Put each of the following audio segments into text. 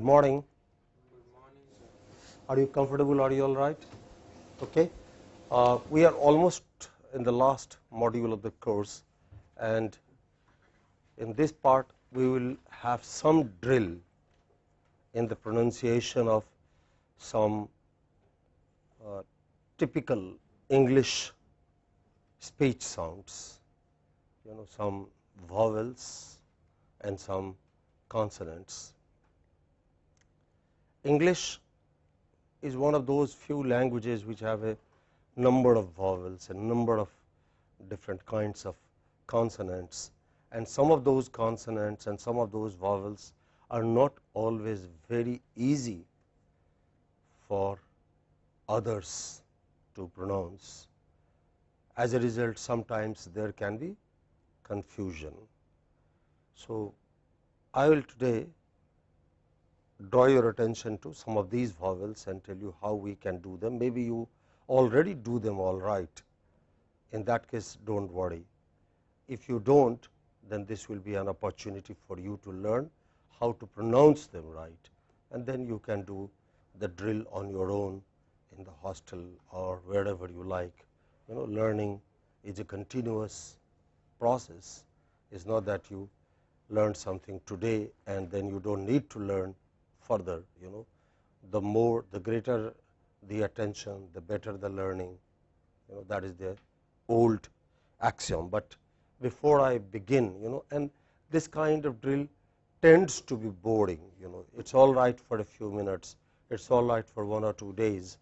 Good morning. Good morning, sir. Are you comfortable? Are you all right? Okay. We are almost in the last module of the course, and in this part we will have some drill in the pronunciation of some typical English speech sounds, some vowels and some consonants. English is one of those few languages which have a number of vowels, a number of different kinds of consonants, and some of those consonants and some of those vowels are not always very easy for others to pronounce. As a result, sometimes there can be confusion. So, I will today draw your attention to some of these vowels and tell you how we can do them. Maybe you already do them all right. In that case, do not worry. If you do not, then this will be an opportunity for you to learn how to pronounce them right, and then you can do the drill on your own in the hostel or wherever you like. Learning is a continuous process. It is not that you learn something today and then you do not need to learn further. The greater the attention, the better the learning. That is the old axiom. But before I begin, and this kind of drill tends to be boring. It is all right for a few minutes, it is all right for 1 or 2 days,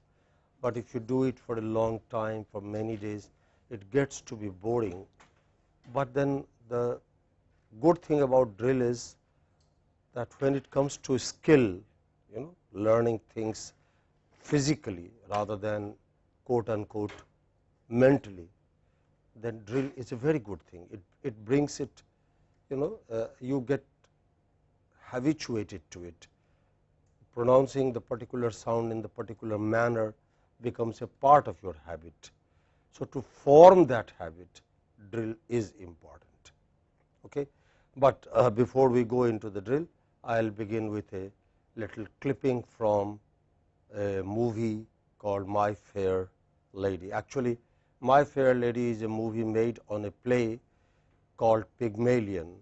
but if you do it for a long time, for many days, it gets to be boring. But then the good thing about drill is that when it comes to skill, learning things physically rather than quote unquote mentally, then drill is a very good thing. It brings it, you get habituated to it. Pronouncing the particular sound in the particular manner becomes a part of your habit. So, to form that habit, drill is important. Okay? But before we go into the drill, I will begin with a little clipping from a movie called My Fair Lady. Actually, My Fair Lady is a movie made on a play called Pygmalion.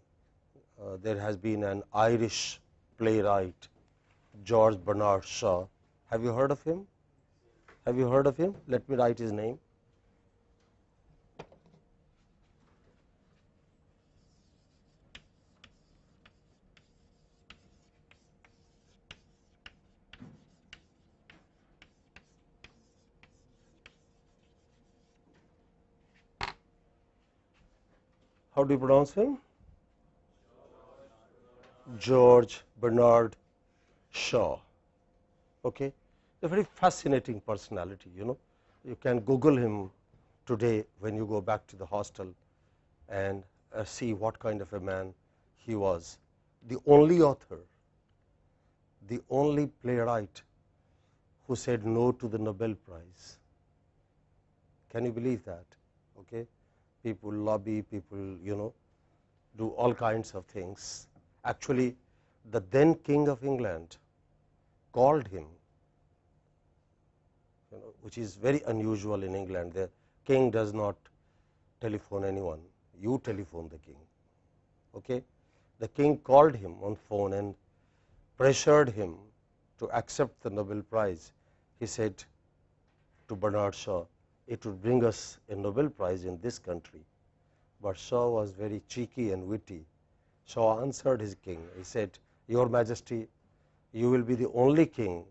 There has been an Irish playwright, George Bernard Shaw. Have you heard of him? Have you heard of him? Let me write his name. How do you pronounce him? George Bernard Shaw. Okay, a very fascinating personality. You can Google him today when you go back to the hostel and see what kind of a man he was. The only author, the only playwright who said no to the Nobel Prize. Can you believe that? Okay, people lobby, people do all kinds of things. Actually, the then King of England called him, which is very unusual in England. The king does not telephone anyone, you telephone the king. Okay? The king called him on phone and pressured him to accept the Nobel Prize. He said to Bernard Shaw, it would bring us a Nobel Prize in this country. But Shaw was very cheeky and witty. Shaw answered his king. He said, Your Majesty, you will be the only king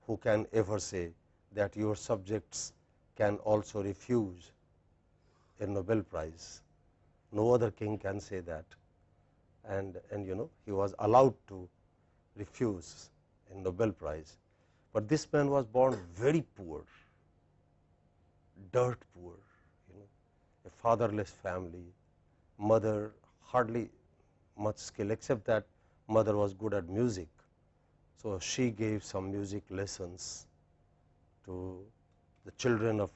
who can ever say that your subjects can also refuse a Nobel Prize. No other king can say that. And he was allowed to refuse a Nobel Prize. But this man was born very poor, dirt poor, a fatherless family, mother hardly much skill, except that mother was good at music. So, she gave some music lessons to the children of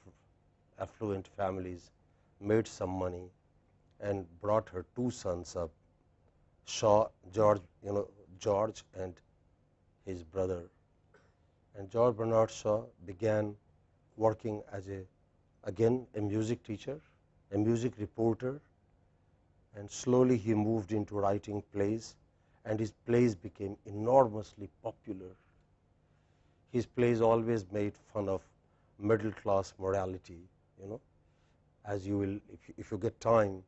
affluent families, made some money and brought her 2 sons up, Shaw, George, George and his brother. And George Bernard Shaw began working as again a music teacher, a music reporter, and slowly he moved into writing plays, and his plays became enormously popular. His plays always made fun of middle class morality, as you will, if you get time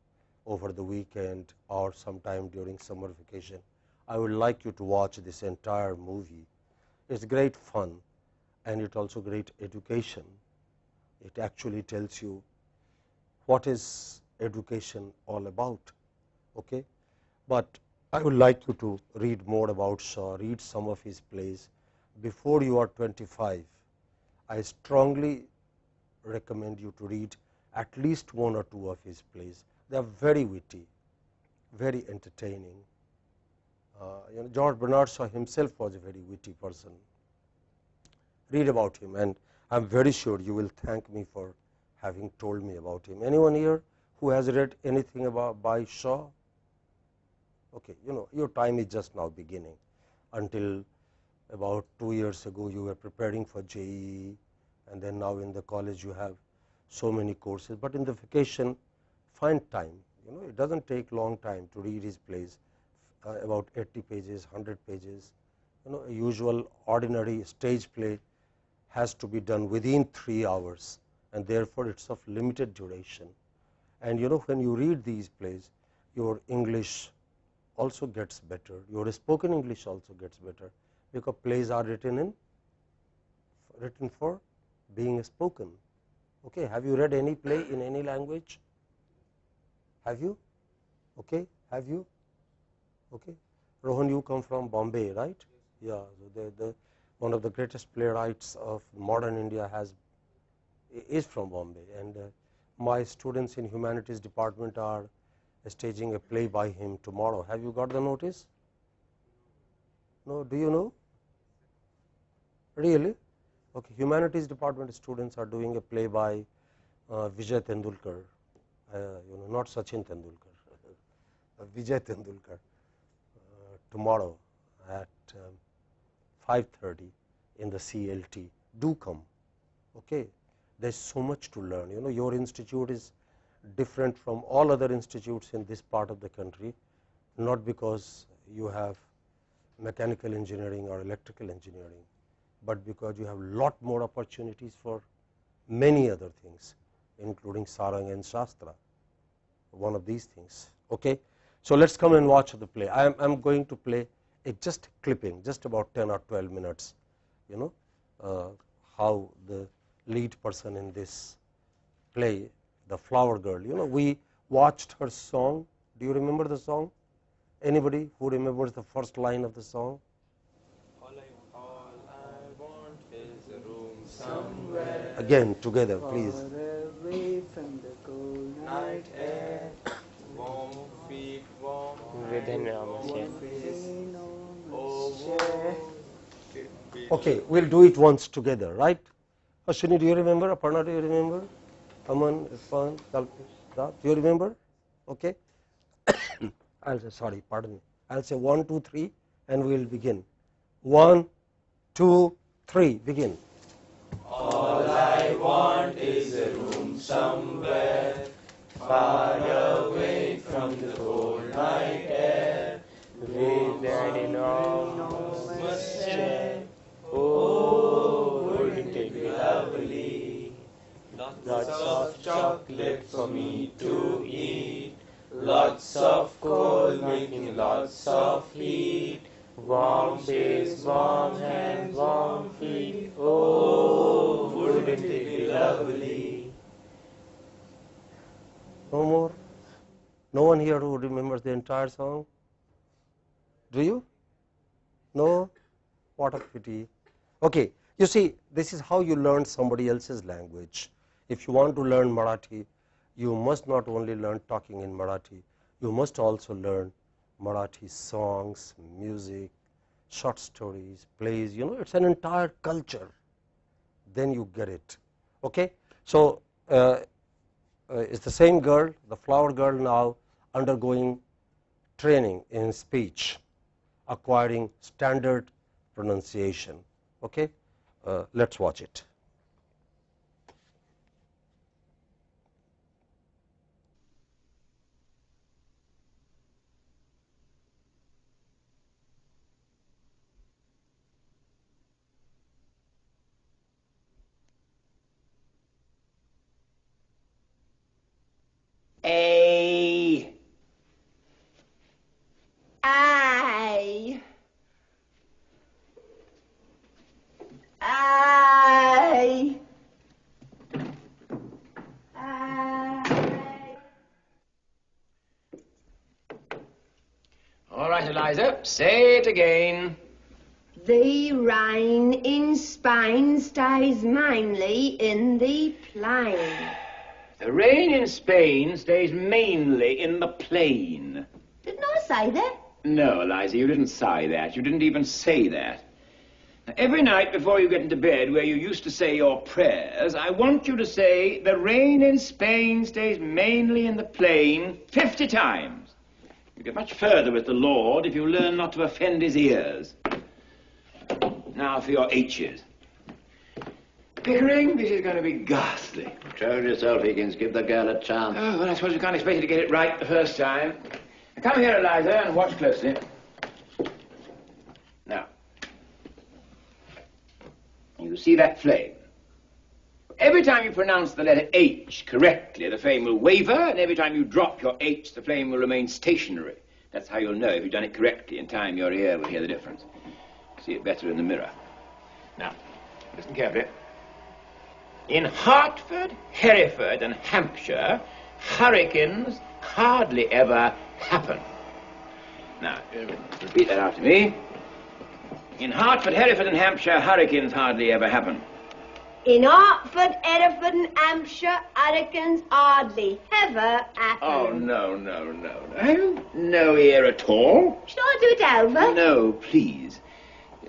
over the weekend or sometime during summer vacation, I would like you to watch this entire movie. It's great fun, and it's also great education. It actually tells you what is education all about. Okay? But I would like you to read more about Shaw, read some of his plays. Before you are 25, I strongly recommend you to read at least one or two of his plays. They are very witty, very entertaining. George Bernard Shaw himself was a very witty person. Read about him, and I am very sure you will thank me for having told me about him. Anyone here who has read anything about by Shaw? Okay, your time is just now beginning. Until about 2 years ago, you were preparing for JEE, and then now in the college you have so many courses. But in the vacation, find time. It doesn't take long time to read his plays, about 80 pages, 100 pages. A usual ordinary stage play has to be done within 3 hours, and therefore it's of limited duration. And when you read these plays, your English also gets better, your spoken English also gets better, because plays are written for being spoken. Okay, have you read any play in any language? Have you? Okay, have you? Okay, Rohan, you come from Bombay, right? Yeah, so one of the greatest playwrights of modern India is from Bombay, and my students in humanities department are staging a play by him tomorrow. Have you got the notice? No, do you know? Really? Okay, humanities department students are doing a play by Vijay Tendulkar, not Sachin Tendulkar, Vijay Tendulkar, tomorrow at 5:30 in the CLT. Do come. Okay, there's so much to learn. Your institute is different from all other institutes in this part of the country, not because you have mechanical engineering or electrical engineering, but because you have lot more opportunities for many other things, including Sarang and Shastra, one of these things. Okay, so let's come and watch the play. I'm going to play just clipping, just about 10 or 12 minutes. How the lead person in this play, the flower girl, we watched her song. Do you remember the song? Anybody who remembers the first line of the song? All I want is a room somewhere. Again, together, please. Far away from the cold night air. Warm feet, warm Within hand, arms, warm yeah. face. Oh, Oh, Okay, we'll do it once together, right? Ashwini, do you remember? Aparna, do you remember? Aman, Irfan, Kalpesh, do you remember? Okay. I'll say, sorry, pardon me. I'll say 1, 2, 3, and we'll begin. 1, 2, 3, begin. all I want is a room somewhere far away from the cold night air. With an enormous chair. Oh, wouldn't it be lovely? Lots of chocolate for me to eat. Lots of coal making lots of heat. Warm face, warm hands, warm feet. Oh, wouldn't it be lovely? No more? No one here who remembers the entire song? Do you? No? What a pity. Okay, you see, this is how you learn somebody else's language. If you want to learn Marathi, you must not only learn talking in Marathi, you must also learn Marathi songs, music, short stories, plays. It's an entire culture. Then you get it. Okay, so it's the same girl, the flower girl, now undergoing training in speech, acquiring standard pronunciation. Okay, let's watch it. A. I. I. All right, Eliza, say it again. The rain in Spain stays mainly in the plain. The rain in Spain stays mainly in the plain. Didn't I say that? No, Eliza, you didn't say that. You didn't even say that. Now, every night before you get into bed, where you used to say your prayers, I want you to say, the rain in Spain stays mainly in the plain 50 times. You get much further with the Lord if you learn not to offend his ears. Now for your H's. Pickering, this is going to be ghastly. Control yourself, Higgins. Give the girl a chance. Oh, well, I suppose you can't expect you to get it right the first time. Now, come here, Eliza, and watch closely. Now, you see that flame? Every time you pronounce the letter H correctly, the flame will waver, and every time you drop your H, the flame will remain stationary. That's how you'll know if you've done it correctly. In time, your ear will hear the difference. See it better in the mirror. Now, listen carefully. In Hertford, Hereford, and Hampshire, hurricanes hardly ever happen. Now, repeat that after me. In Hertford, Hereford, and Hampshire, hurricanes hardly ever happen. In Hertford, Hereford and Hampshire, hurricanes hardly ever happen. Oh, no. Have you no ear at all? Should I do it over? No, please.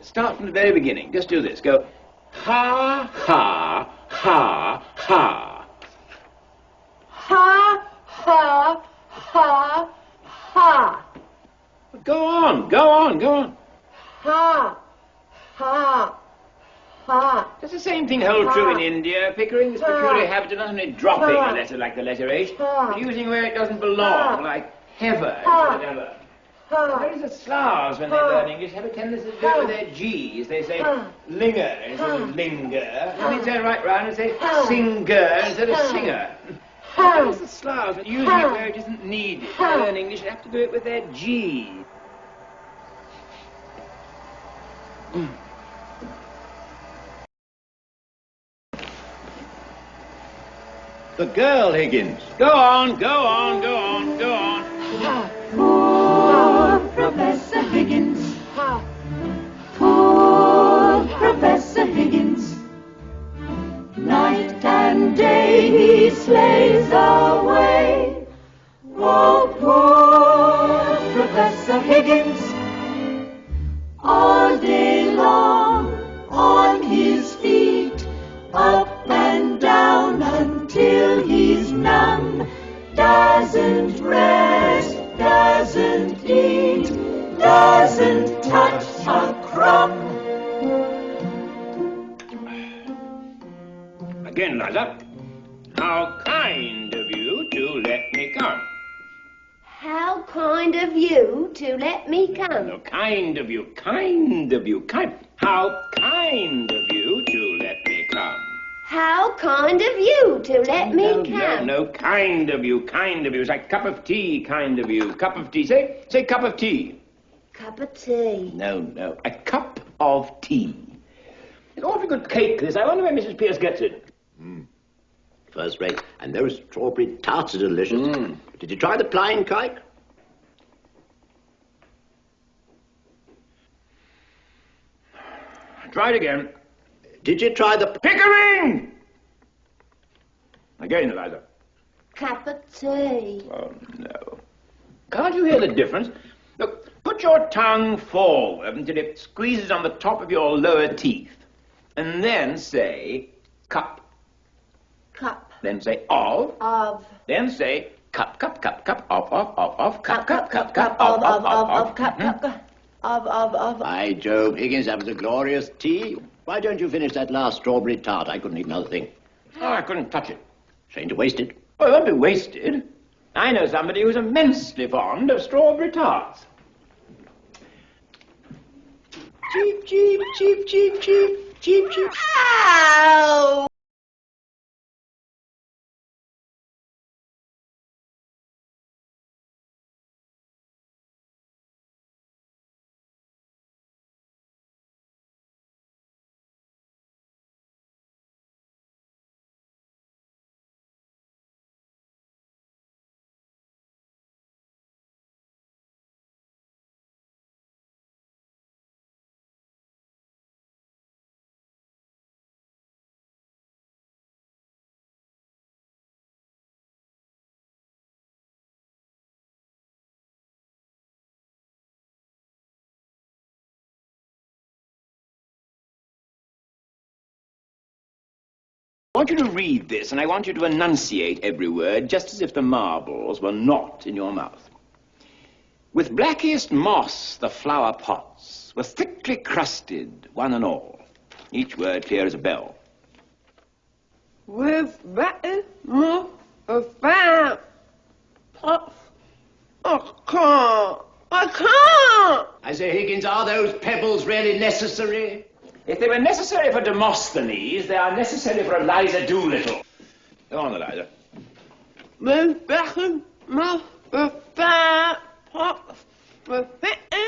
Start from the very beginning. Just do this. Go, ha, ha, ha, ha. Ha, ha, ha, ha. Go on. Ha, ha, ha. Does the same thing hold true in India, Pickering? This peculiar habit of not only dropping a letter like the letter H, but using where it doesn't belong, like hever instead of ever. Where is the Slavs, when they learn English, have a tendency to go with their G's? They say linger instead of linger, and they turn right round and say singer instead of singer. Where is the Slavs, when using it where it isn't needed to learn English, they have to do it with their G? The girl, Higgins. Go on. Poor Professor Higgins. Poor Professor Higgins. Night and day he slays away. Oh, poor Professor Higgins. All day long on his feet, up and down until he's numb. Doesn't rest, doesn't eat, doesn't touch a crumb. Again, Liza. How kind of you to let me come. How kind of you to let me come. No, kind of you. How kind of you to let me come. How kind of you to let me come. No, kind of you. It's like cup of tea, kind of you. Cup of tea. Say cup of tea. Cup of tea. No, a cup of tea. It's awfully good cake, this. I wonder where Mrs. Pierce gets it. First rate. And those strawberry tarts are delicious. Did you try the plain cake? Try it again. Did you try the... Pickering! Again, Eliza. Cup of tea. Oh, no. Can't you hear the difference? Look, put your tongue forward until it squeezes on the top of your lower teeth. And then say, cup. Cup. Then say, of. Of. Then say, cup, of, cup, Cup, cup, cup, cup, of, cup, cup, cup. of. By Jove, Higgins, that was a glorious tea. Why don't you finish that last strawberry tart? I couldn't eat another thing. Oh, I couldn't touch it. Shame to waste it. Oh, it won't be wasted. I know somebody who's immensely fond of strawberry tarts. Cheep, cheep, cheep, cheep, cheep, cheep, cheep. Ow! I want you to read this, and I want you to enunciate every word, just as if the marbles were not in your mouth. With blackest moss the flower pots were thickly crusted, one and all. Each word clear as a bell. With blackest moss the flower pots. I can't. I say, Higgins, are those pebbles really necessary? If they were necessary for Demosthenes, they are necessary for Eliza Doolittle. Go on, Eliza. With blackest moss the flower pots were thickly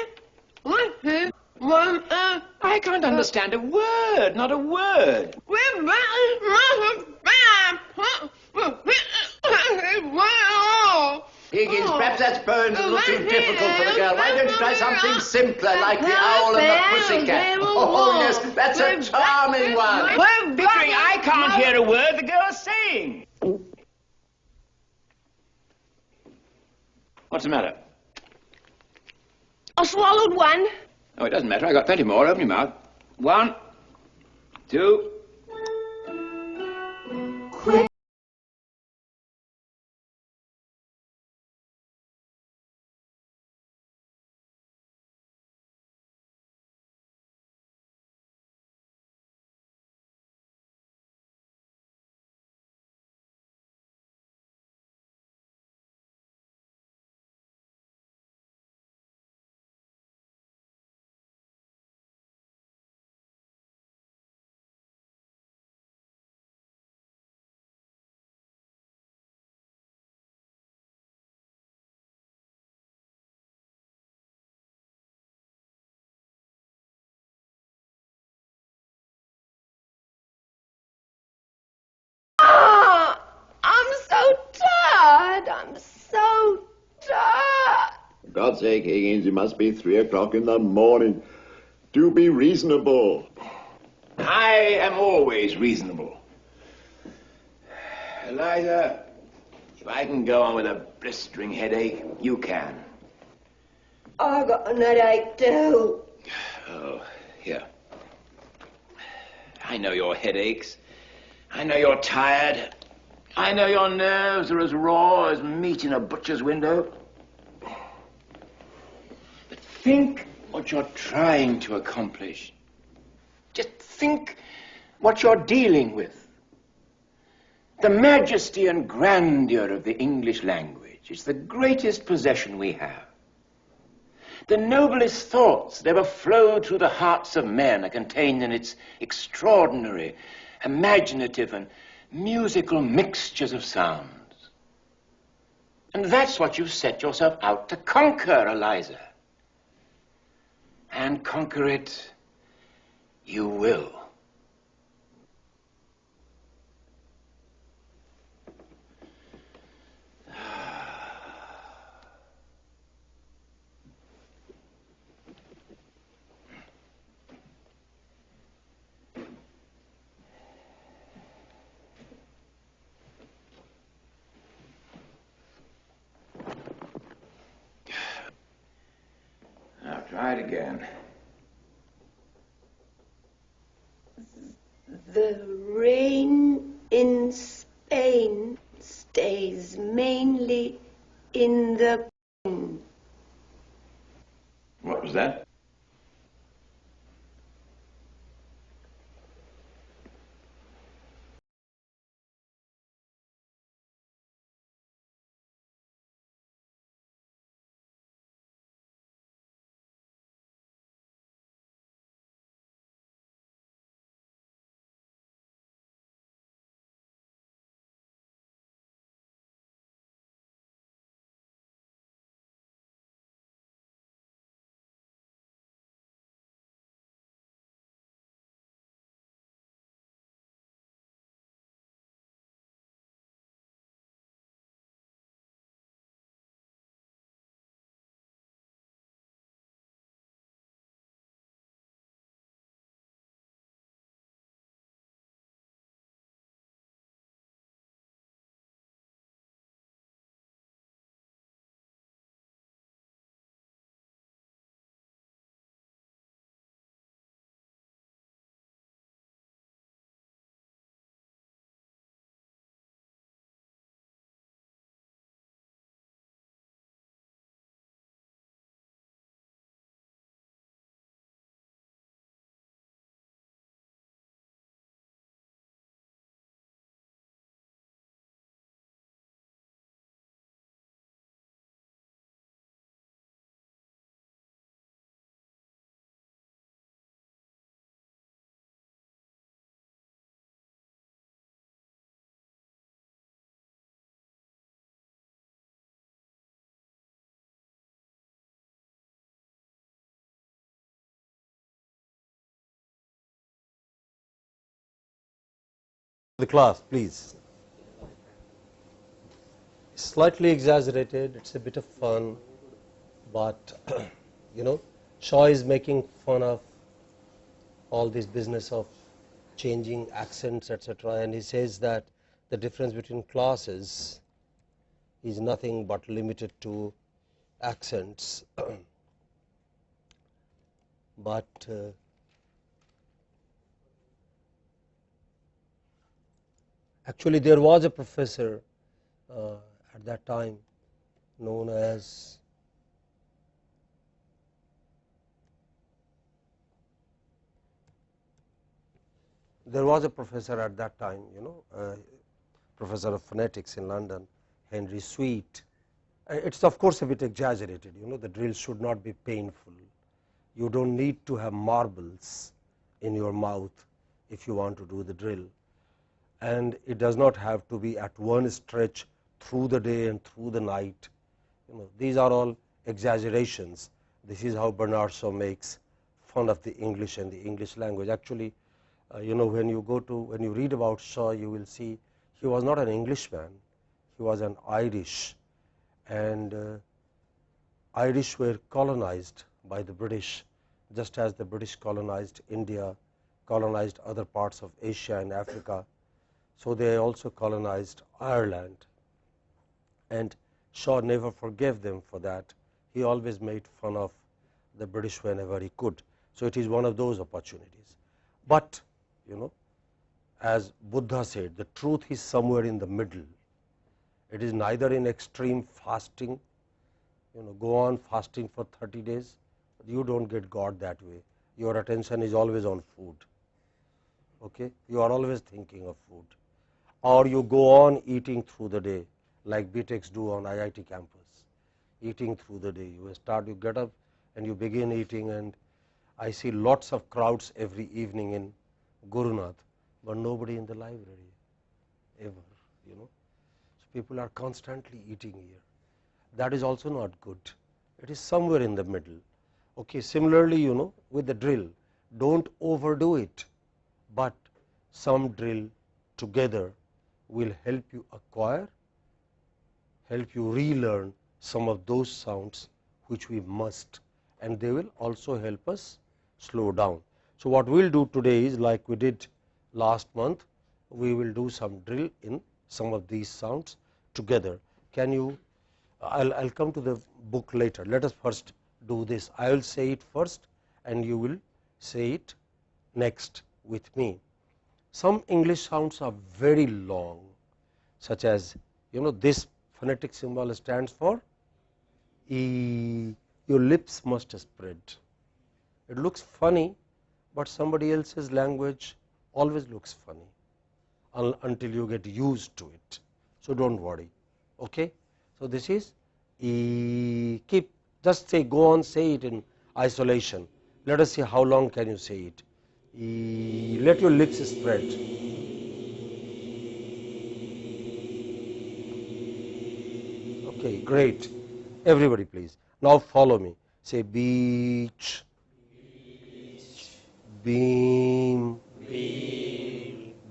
crusted, one and I can't understand a word, not a word. with blackest moss the flower pots were thickly crusted, one and all. Higgins, perhaps that's poem a little too difficult for the girl. Why don't you try something simpler, like the owl and the pussycat? Oh, yes, that's a charming one. Pickering, I can't hear a word the girl's saying. What's the matter? I swallowed one. Oh, it doesn't matter. I got plenty more. Open your mouth. 1, 2. I'm so tired. I'm so tired. For God's sake, Higgins, it must be 3 o'clock in the morning. Do be reasonable. I am always reasonable. Eliza, if I can go on with a blistering headache, you can. I got an headache too. Oh, here. I know your headaches. I know you're tired. I know your nerves are as raw as meat in a butcher's window. But think what you're trying to accomplish. Just think what you're dealing with. The majesty and grandeur of the English language is the greatest possession we have. The noblest thoughts that ever flowed through the hearts of men are contained in its extraordinary, imaginative, and musical mixtures of sounds. And that's what you've set yourself out to conquer, Eliza. And conquer it you will. Now try it again. The rain in Spain stays mainly in the... What was that? The class, please. Slightly exaggerated, it's a bit of fun, but you know, Shaw is making fun of all this business of changing accents, etc., and he says that the difference between classes is nothing but limited to accents. But actually there was a professor at that time known as at that time, professor of phonetics in London, Henry Sweet. It's of course a bit exaggerated, the drill should not be painful. You don't need to have marbles in your mouth if you want to do the drill, and it does not have to be at one stretch through the day and through the night. These are all exaggerations. This is how Bernard Shaw makes fun of the English and the English language. Actually, when you read about Shaw, you will see he was not an Englishman, he was an Irish, and Irish were colonized by the British, just as the British colonized India, colonized other parts of Asia and Africa. So they also colonized Ireland, and Shaw never forgave them for that. He always made fun of the British whenever he could. So it is one of those opportunities. But as Buddha said, the truth is somewhere in the middle. It is neither in extreme fasting, go on fasting for 30 days, you don't get God that way. Your attention is always on food. Okay, you are always thinking of food. Or you go on eating through the day, like BTechs do on IIT campus, eating through the day. You get up and you begin eating, and I see lots of crowds every evening in Gurunath, but nobody in the library ever. So people are constantly eating here. That is also not good. It is somewhere in the middle. Okay, similarly, with the drill, don't overdo it, but some drill together will help you acquire, help you relearn some of those sounds which we must, and they will also help us slow down. So what we will do today is, like we did last month, we will do some drill in some of these sounds together. Can you, I'll come to the book later. Let us first do this. I will say it first and you will say it next with me. Some English sounds are very long, such as, this phonetic symbol stands for E. Your lips must spread. It looks funny, but somebody else's language always looks funny until you get used to it. So don't worry. Okay. So this is E. Just say, go on, say it in isolation. Let us see how long can you say it. E. Let your lips spread. Okay, great. Everybody please. Now follow me. Say beach, beam,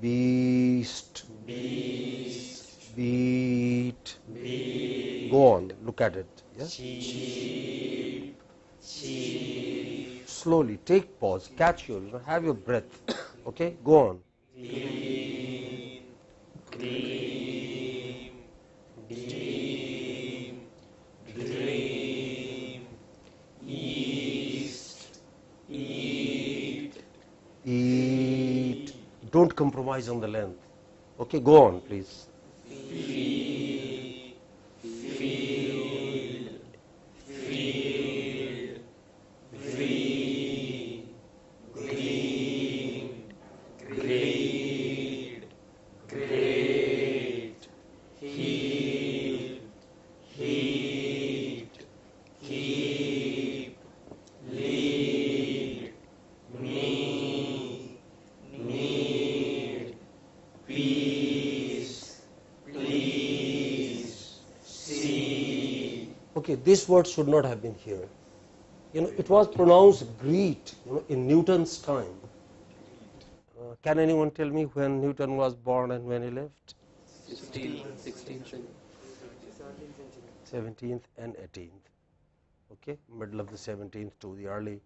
beast, beat. Go on, look at it. Yes? Slowly, take pause, catch have your breath. Okay, go on. Eat. Don't compromise on the length. Okay, go on, please. Okay, this word should not have been here. It was pronounced greet in Newton's time. Can anyone tell me when Newton was born and when he lived? 16th century. 17th and 18th. Okay, middle of the 17th to the early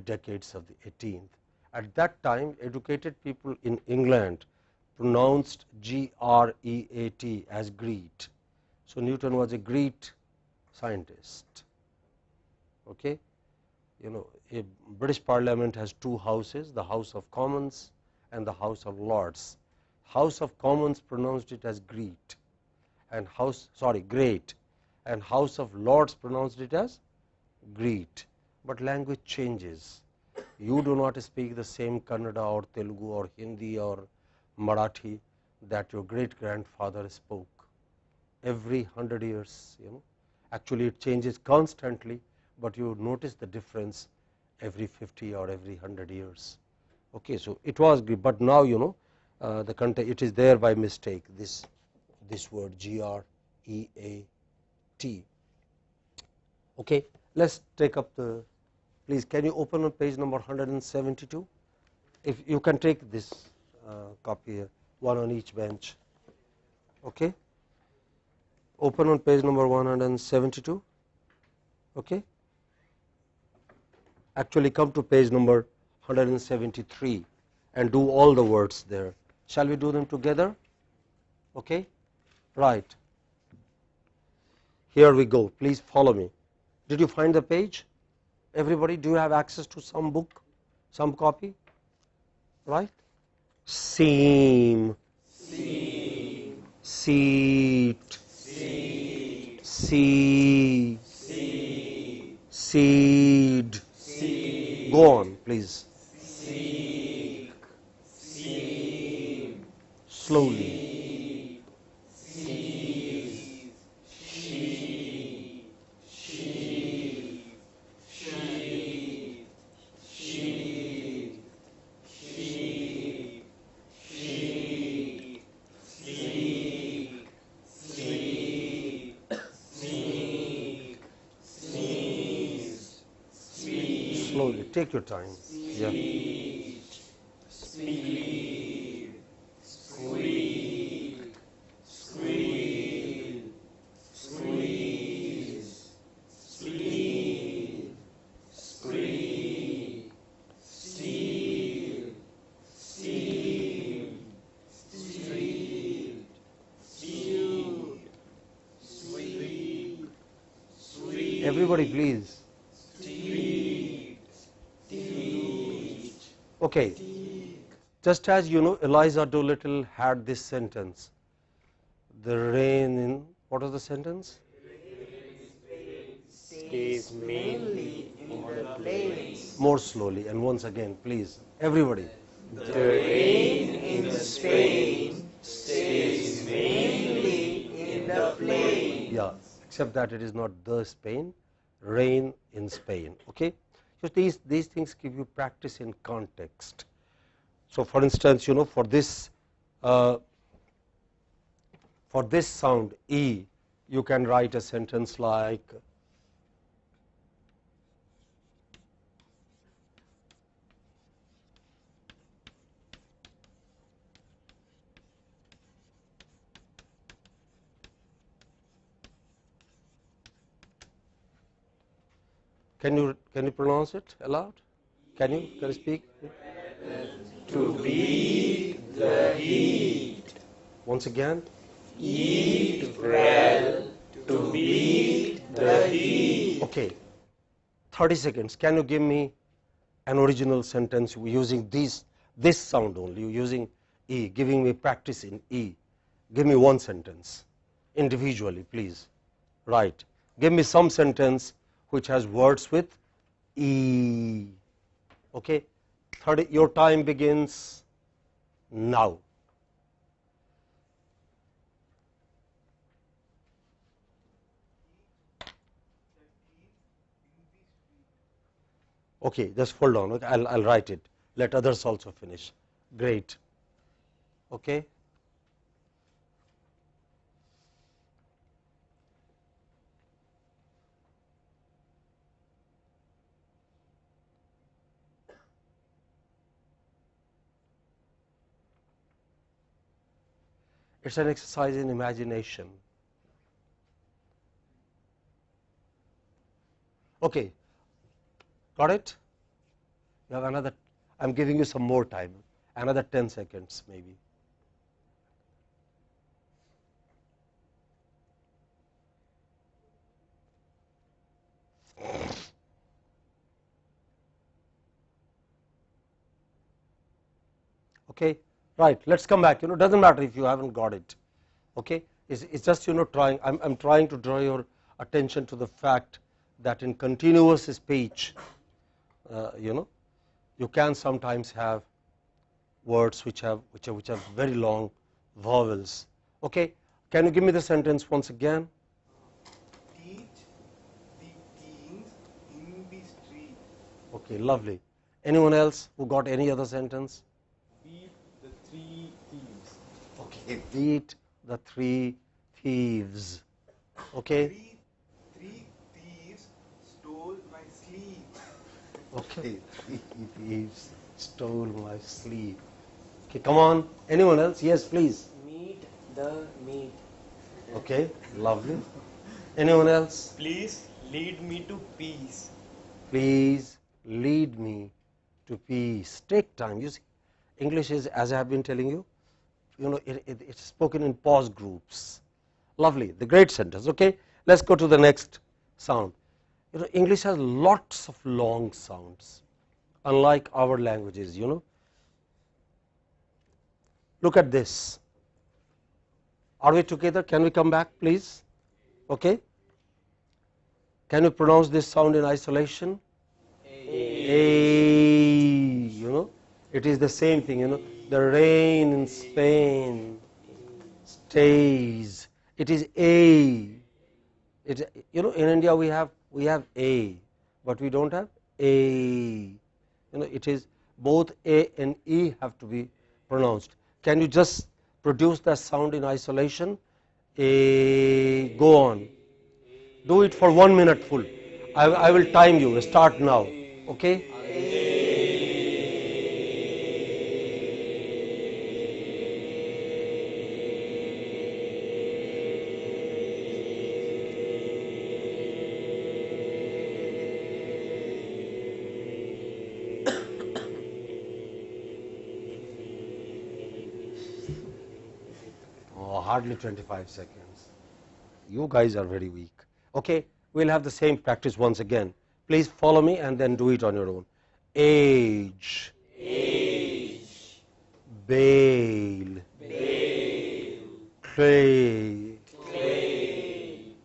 decades of the 18th. At that time, educated people in England pronounced Great as great. So Newton was a great scientist. Okay, you know, a British Parliament has two houses, the House of Commons and the House of Lords. House of Commons pronounced it as great, and great, and House of Lords pronounced it as great. But language changes. You do not speak the same Kannada or Telugu or Hindi or Marathi that your great grandfather spoke every 100 years. You know, actually it changes constantly, but you notice the difference every 50 or every 100 years. Okay, so it was, but now you know the content, it is there by mistake. This word Great. Okay, let's take up the. Please, can you open on page number 172? If you can take this copy here, one on each bench. Okay, open on page number 172. Okay, actually come to page number 173 and do all the words there. Shall we do them together? Okay, right. Here we go. Please follow me. Did you find the page? Everybody, do you have access to some book, some copy? Right? Seam, seat, sea, seed. Go on, please. Slowly. Slowly, take your time. Yeah. Everybody, please. Okay. Just as you know, Eliza Doolittle had this sentence. The rain in, what was the sentence? Stays mainly in the plains. More slowly, and once again, please, everybody. The rain in Spain stays mainly in the plains. Yeah, except that it is not the Spain, rain in Spain. Okay, so these things give you practice in context. So, for instance, you know, for this sound E, you can write a sentence like, can you pronounce it aloud? Can you speak? To beat the heat. Once again. Eat well to beat the heat. Okay, 30 seconds. Can you give me an original sentence using this sound only, using E, giving me practice in E? Give me one sentence individually, please. Right. Give me some sentence which has words with E. Okay, 30. Your time begins now. Okay, just hold on. Okay, I'll write it. Let others also finish. Great. Okay. It's an exercise in imagination. Okay, got it? You have another, I'm giving you some more time, another 10 seconds maybe. Okay, right, let's come back. Doesn't matter if you haven't got it. Okay, it's just trying. I'm trying to draw your attention to the fact that in continuous speech, you can sometimes have words which have very long vowels. Okay, can you give me the sentence once again? Teach the teens in the street. Okay, lovely. Anyone else who got any other sentence? Beat the three thieves. Okay, beat the three thieves. Okay. Three thieves stole my sleep. Okay, three thieves stole my sleep. Okay, come on. Anyone else? Yes, please. Meet the meat. Okay, lovely. Anyone else? Please lead me to peace. Please lead me to peace. Take time. You see, English is, as I have been telling you, it's spoken in pause groups. Lovely, the great sentence. Okay, let's go to the next sound. English has lots of long sounds, unlike our languages. Look at this. Are we together? Can we come back, please? Okay. Can you pronounce this sound in isolation? A. It is the same thing. The rain in Spain stays. It is A. In India we have A, but we don't have A. It is both A and E have to be pronounced. Can you just produce that sound in isolation? A. Go on. Do it for 1 minute full. I will time you. Start now. Okay. Hardly 25 seconds. You guys are very weak. Okay, we'll have the same practice once again. Please follow me and then do it on your own. Age. Age. Bail. Bail. Clay. Clay.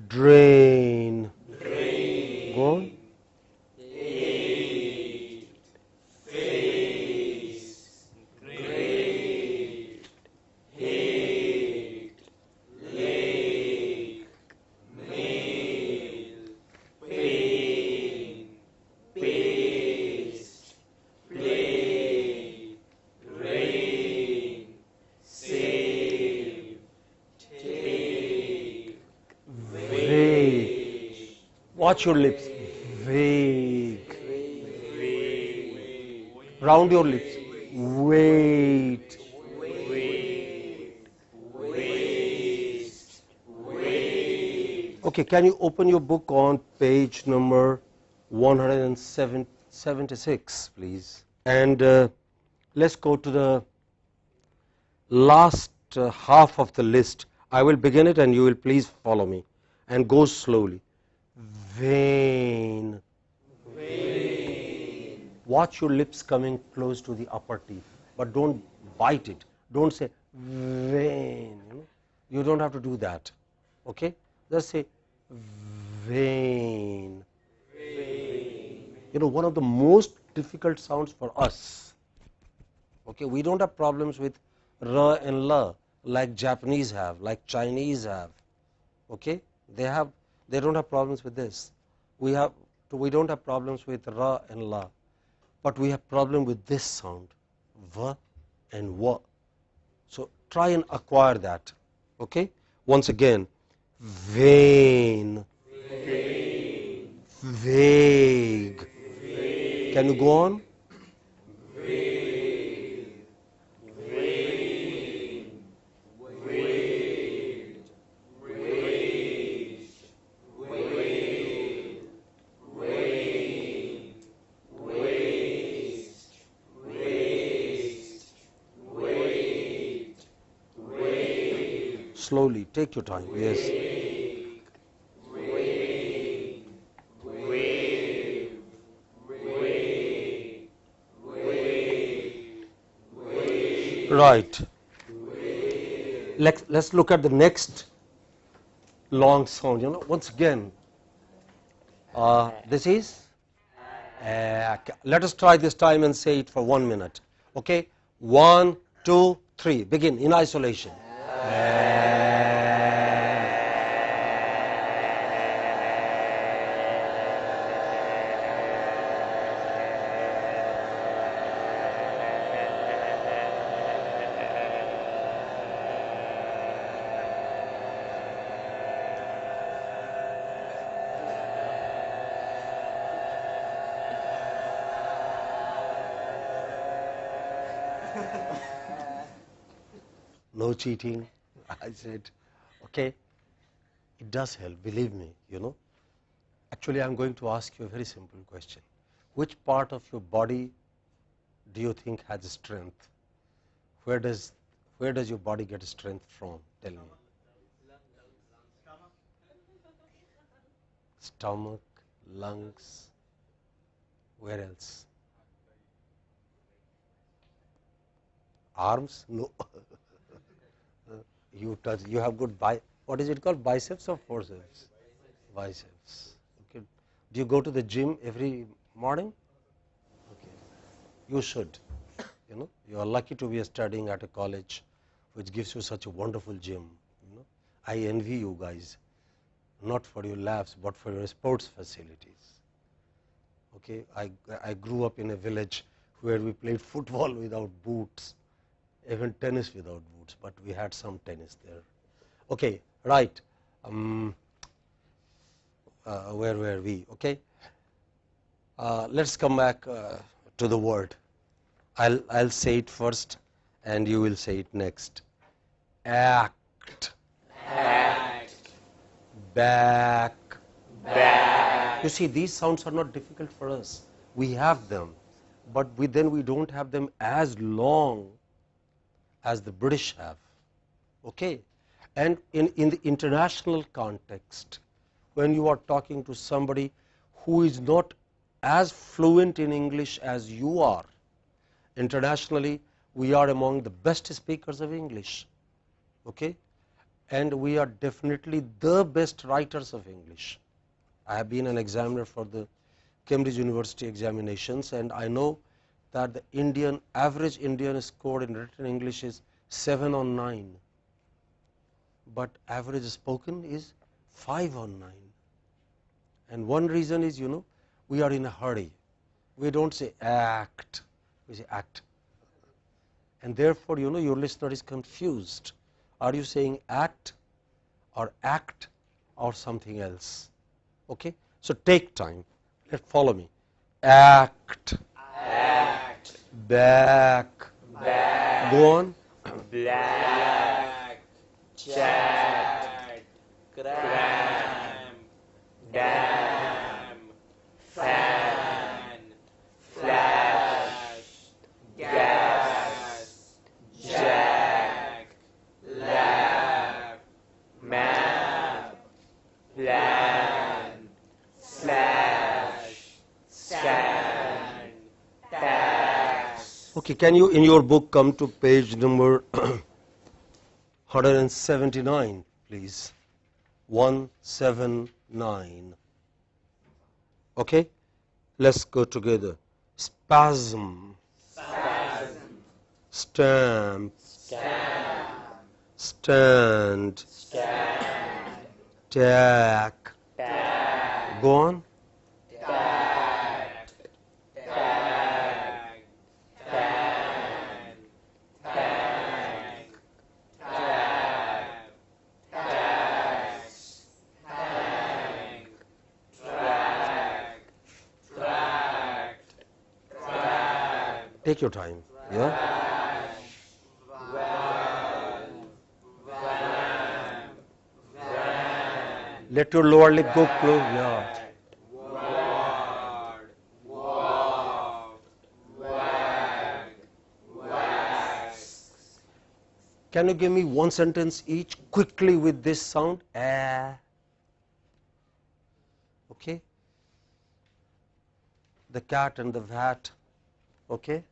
Drain. Drain. Go on. Aid. Face. Great. Hate. Lake. Mail. Pain. Paste. Play. Rain. Save. Take. Vague. Watch your lips. Vague. Round your lips. Wait. Waste. Wait. Okay, can you open your book on page number 176, please? And let's go to the last half of the list. I will begin it and you will please follow me and go slowly. Vain. Vain. Watch your lips coming close to the upper teeth, but don't bite it. Don't say vain. You don't have to do that. Okay? Just say vain. One of the most difficult sounds for us. Okay, we don't have problems with r and l like Japanese have, like Chinese have. Okay, they don't have problems with this. We don't have problems with r and la, but we have problem with this sound, v and w. So try and acquire that. Okay, once again, vain, vague. Can you go on? slowly. Take your time. Yes. Right. Let's look at the next long sound. Once again, this is. Let us try this time and say it for 1 minute. Okay. 1, 2, 3. Begin in isolation. No cheating. I said, okay. It does help, believe me, Actually, I'm going to ask you a very simple question. Which part of your body do you think has strength? Where does your body get strength from? Tell me. Stomach, lungs. Where else? Arms? No. You have good what is it called? Biceps or forceps? Biceps. Okay. Do you go to the gym every morning? Okay. You should. You are lucky to be studying at a college which gives you such a wonderful gym. I envy you guys, not for your labs, but for your sports facilities. Okay. I grew up in a village where we played football without boots, even tennis without boots, but we had some tennis there. Okay, right. Where were we? Okay. Let's come back to the word. I'll say it first, and you will say it next. Act. Act. Back. Back. You see, these sounds are not difficult for us. We have them, but then we don't have them as long as the British have. Okay. And in the international context, when you are talking to somebody who is not as fluent in English as you are, internationally, we are among the best speakers of English. Okay. And we are definitely the best writers of English. I have been an examiner for the Cambridge University examinations, and I know that the average Indian score in written English is 7 on 9. But average spoken is 5 on 9. And one reason is, we are in a hurry. We don't say act, we say act. And therefore, your listener is confused. Are you saying act or something else? Okay? So take time. Follow me. Act. Act. Back. Back. Go on. Black. Chat. Cram. Dam. Fan. Flash. Gas. Jack. Lap. Map. Plan. Slash. Stand. Tax. Okay, can you in your book come to page number 179, please? 179. Okay, let's go together. Spasm. Spasm. Stamp. Scam. Stand. Stand. Tack. Tag. Go on. Tag. Tag. Tag. Tag. Tag. Tax. Tag. Track. Tract. Track. Take your time. Yeah. Let your lower leg go close. Yeah. Ward. Walk. Wag. Wax. Can you give me one sentence each quickly with this sound? Okay. The cat and the vat, okay,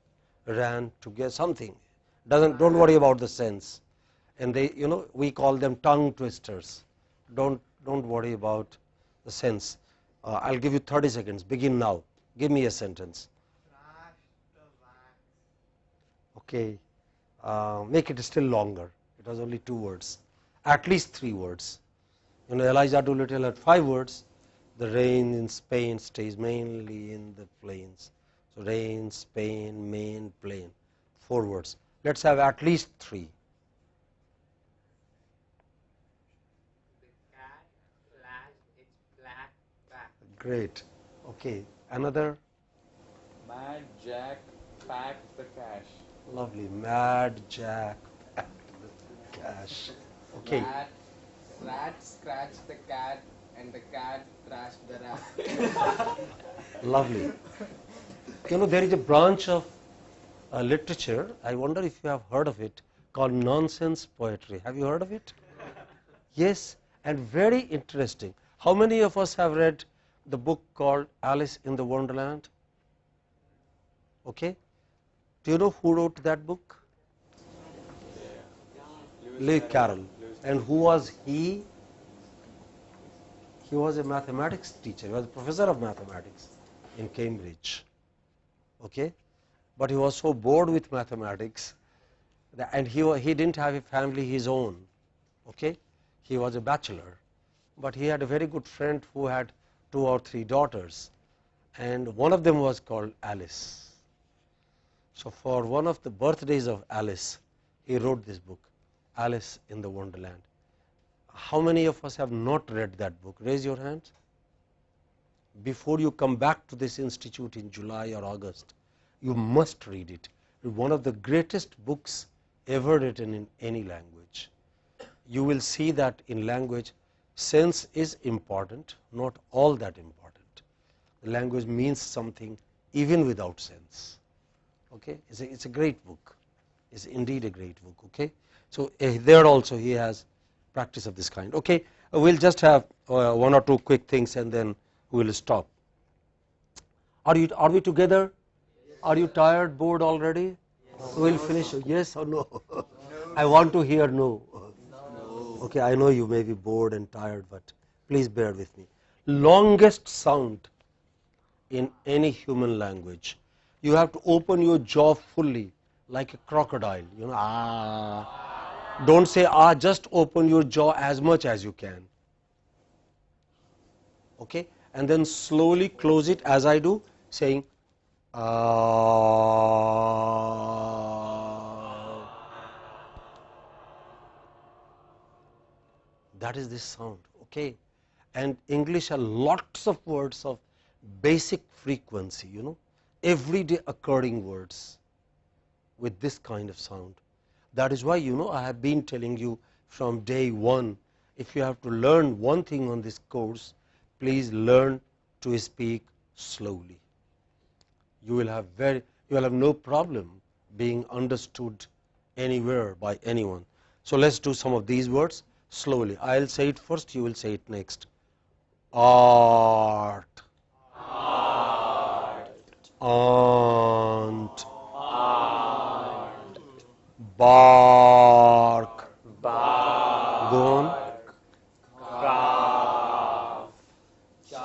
ran to get something. Don't worry about the sense. And they, we call them tongue twisters. Don't worry about the sense. I'll give you 30 seconds. Begin now. Give me a sentence. Okay. Make it still longer. It was only 2 words. At least 3 words. Elijah Doolittle had 5 words. The rain in Spain stays mainly in the plains. So rain, Spain, main, plain. 4 words. Let's have at least 3. The cat flashed its black back. Great. Okay. Another. Mad Jack packed the cash. Lovely. Mad Jack packed the cash. Okay. Rat scratched the cat and the cat thrashed the rat. Lovely. There is a branch of literature, I wonder if you have heard of it, called nonsense poetry. Have you heard of it? Yes, and very interesting. How many of us have read the book called Alice in the Wonderland? Okay. Do you know who wrote that book? Lewis Carroll. And who was he? He was a mathematics teacher. He was a professor of mathematics in Cambridge. Okay. But he was so bored with mathematics, and he didn't have a family his own. Okay. He was a bachelor, but he had a very good friend who had 2 or 3 daughters, and one of them was called Alice. So for one of the birthdays of Alice, he wrote this book, Alice in the Wonderland. How many of us have not read that book? Raise your hands. Before you come back to this institute in July or August, you must read it. It's one of the greatest books ever written in any language. You will see that in language, sense is important, not all that important. The language means something even without sense. Okay, it's a great book. It's indeed a great book. Okay, so there also he has practice of this kind. Okay, we'll just have 1 or 2 quick things and then we'll stop. Are we together? Are you tired, bored already? Yes. We'll finish. Yes or no? No. I want to hear no. No. Okay, I know you may be bored and tired, but please bear with me. Longest sound in any human language. You have to open your jaw fully like a crocodile. Ah. Don't say ah, just open your jaw as much as you can. Okay, and then slowly close it as I do, saying that is this sound. Okay, and English has lots of words of basic frequency, everyday occurring words with this kind of sound. That is why I have been telling you from day 1, if you have to learn one thing on this course, please learn to speak slowly. You will have no problem being understood anywhere by anyone. So let's do some of these words slowly. I'll say it first, you will say it next. Art. Art. Aunt. Aunt. Bark. Bark. Go on. Calf.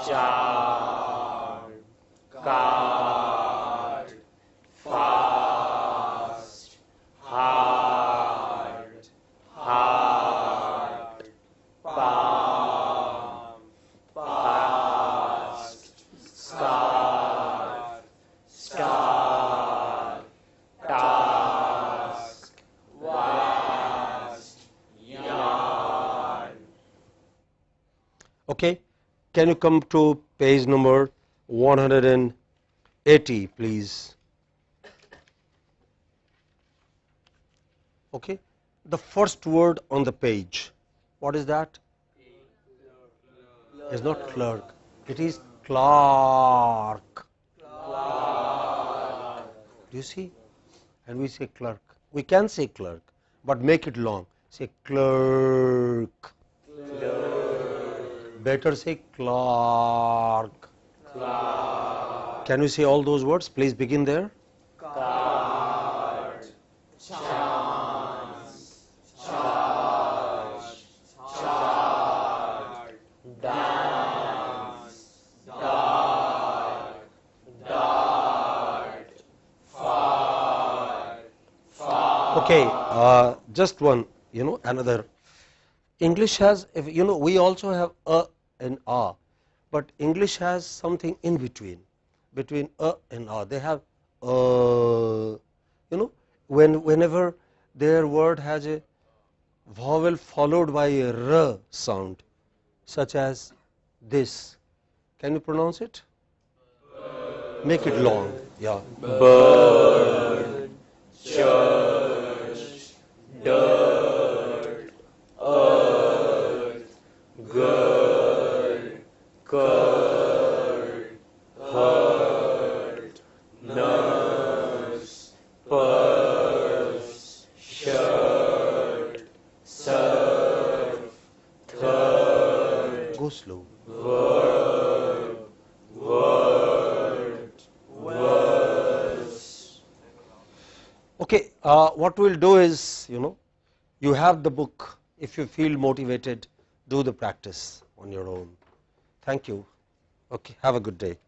Chart. Card. Fast. Hard. Heart. Palm. Past. Scarf. Scar. Task. Vast. Yarn. Okay, can you come to page number 180, please? Okay, the first word on the page, what is that? It's not clerk, it is clerk. Do you see? And we say clerk. We can say clerk, but make it long. Say clerk. Better say clerk. Can you say all those words? Please begin there. Card, chance, charge, chart, dance, dart, dart, far, far. Okay, just one, another. English has, we also have a and a, but English has something in between a and a. They have whenever their word has a vowel followed by a r sound, such as this. Can you pronounce it? Make it long. Yeah. Bird, church, dirt, earth, girl, curd, hurt, nurse, purse, shirt, serve, third, Go slow. verb, word, verse. Okay, what we'll do is, you have the book. If you feel motivated, do the practice on your own. Thank you. Okay, have a good day.